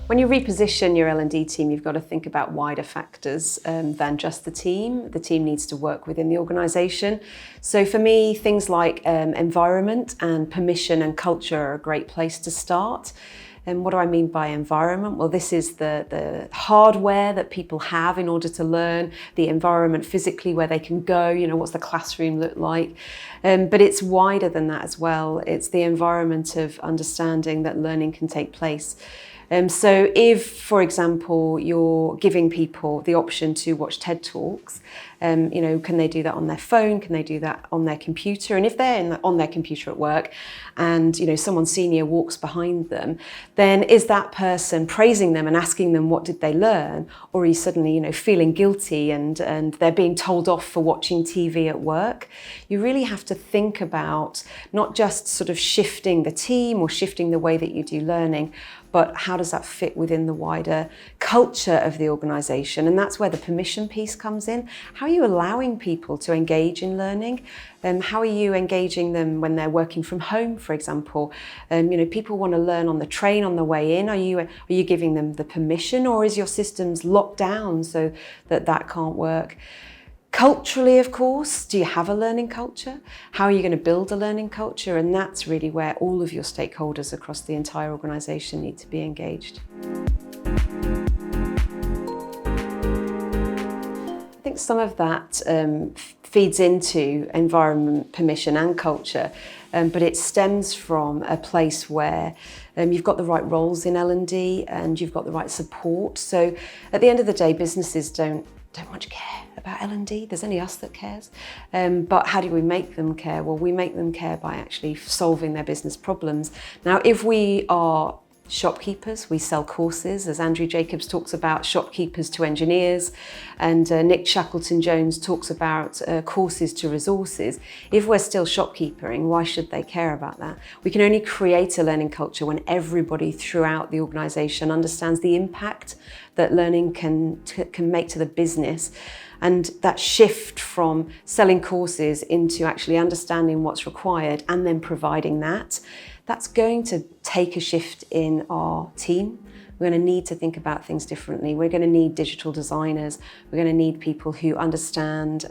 When you reposition your L&D team, you've got to think about wider factors than just the team. The team needs to work within the organisation. So for me, things like environment and permission and culture are a great place to start. And what do I mean by environment? Well, this is the hardware that people have in order to learn, the environment physically where they can go, what's the classroom look like? But it's wider than that as well. It's the environment of understanding that learning can take place. So if, for example, you're giving people the option to watch TED Talks, can they do that on their phone? Can they do that on their computer? And if they're on their computer at work and, someone senior walks behind them, then is that person praising them and asking them what did they learn? Or are you suddenly, feeling guilty and they're being told off for watching TV at work? You really have to think about not just sort of shifting the team or shifting the way that you do learning, but how does that fit within the wider culture of the organisation? And that's where the permission piece comes in. How are you allowing people to engage in learning? How are you engaging them when they're working from home, for example? People want to learn on the train on the way in. Are you giving them the permission, or is your systems locked down so that can't work? Culturally, of course, do you have a learning culture? How are you going to build a learning culture? And that's really where all of your stakeholders across the entire organisation need to be engaged. I think some of that feeds into environment, permission and culture, but it stems from a place where you've got the right roles in L&D and you've got the right support. So at the end of the day, businesses don't much care about L&D. There's only us that cares. But how do we make them care? Well, we make them care by actually solving their business problems. Now, if we are shopkeepers, we sell courses, as Andrew Jacobs talks about shopkeepers to engineers, and Nick Shackleton-Jones talks about courses to resources. If we're still shopkeepering, why should they care about that? We can only create a learning culture when everybody throughout the organisation understands the impact that learning can make to the business. And that shift from selling courses into actually understanding what's required and then providing that, that's going to take a shift in our team. We're going to need to think about things differently. We're going to need digital designers. We're going to need people who understand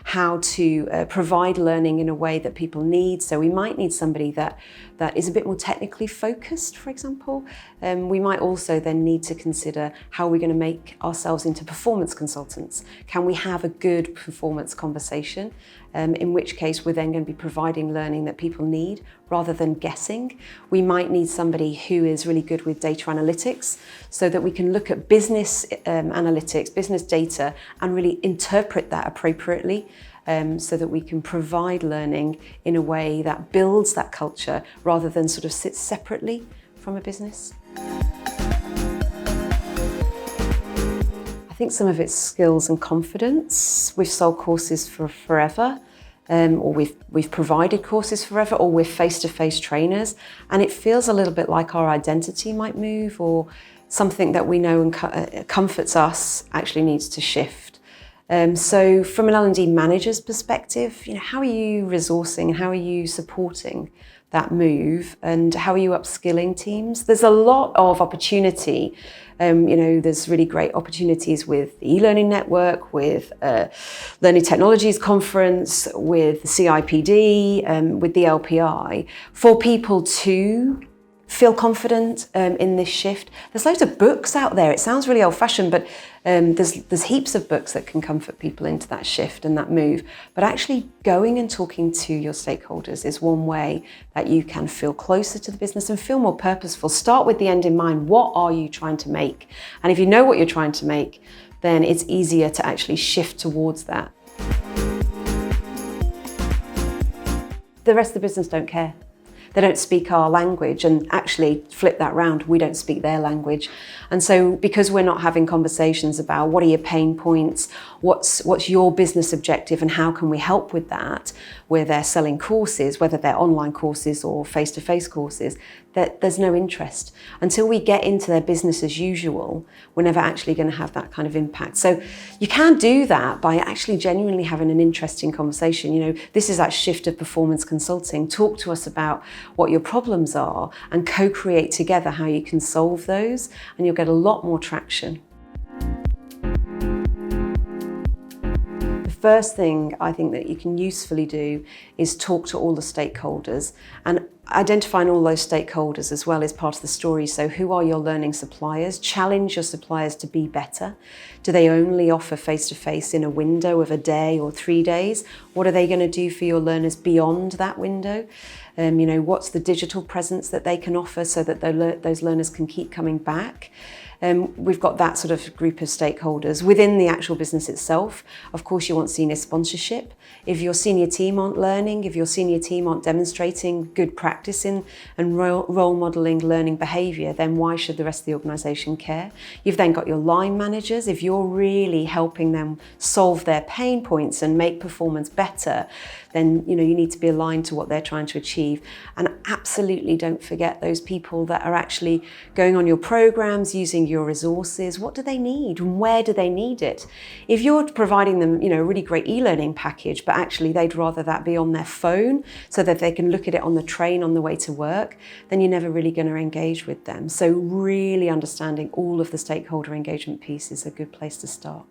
how to provide learning in a way that people need. So we might need somebody that is a bit more technically focused, for example. We might also then need to consider how we're going to make ourselves into performance consultants. Can we have a good performance conversation? In which case we're then going to be providing learning that people need rather than guessing. We might need somebody who is really good with data analytics so that we can look at business analytics, business data, and really interpret that appropriately so that we can provide learning in a way that builds that culture rather than sort of sits separately from a business. I think some of it's skills and confidence. We've sold courses for forever, or we've provided courses forever, or we're face-to-face trainers, and it feels a little bit like our identity might move, or something that we know and comforts us actually needs to shift. So from an L&D manager's perspective, how are you resourcing and how are you supporting that move, and how are you upskilling teams? There's a lot of opportunity. There's really great opportunities with the e-learning network, with Learning Technologies Conference, with the CIPD, with the LPI, for people to feel confident in this shift. There's loads of books out there. It sounds really old-fashioned, but there's heaps of books that can comfort people into that shift and that move. But actually going and talking to your stakeholders is one way that you can feel closer to the business and feel more purposeful. Start with the end in mind. What are you trying to make? And if you know what you're trying to make, then it's easier to actually shift towards that. The rest of the business don't care. They don't speak our language, and actually flip that round, we don't speak their language. And so because we're not having conversations about what are your pain points, what's your business objective and how can we help with that, where they're selling courses, whether they're online courses or face-to-face courses, there's no interest. Until we get into their business as usual, we're never actually going to have that kind of impact. So you can do that by actually genuinely having an interesting conversation. You know, this is that shift of performance consulting. Talk to us about what your problems are and co-create together how you can solve those, and you'll get a lot more traction. First thing I think that you can usefully do is talk to all the stakeholders, and identifying all those stakeholders as well is part of the story. So who are your learning suppliers? Challenge your suppliers to be better. Do they only offer face-to-face in a window of a day or 3 days? What are they going to do for your learners beyond that window? You know, what's the digital presence that they can offer so that those learners can keep coming back? We've got that sort of group of stakeholders. Within the actual business itself, of course, you want senior sponsorship. If your senior team aren't learning, if your senior team aren't demonstrating good practice in and role modelling learning behaviour, then why should the rest of the organisation care? You've then got your line managers. If you're really helping them solve their pain points and make performance better, then you need to be aligned to what they're trying to achieve. And absolutely don't forget those people that are actually going on your programs, using your resources. What do they need and where do they need it? If you're providing them, a really great e-learning package, but actually they'd rather that be on their phone so that they can look at it on the train on the way to work, then you're never really going to engage with them. So really understanding all of the stakeholder engagement piece is a good place to start.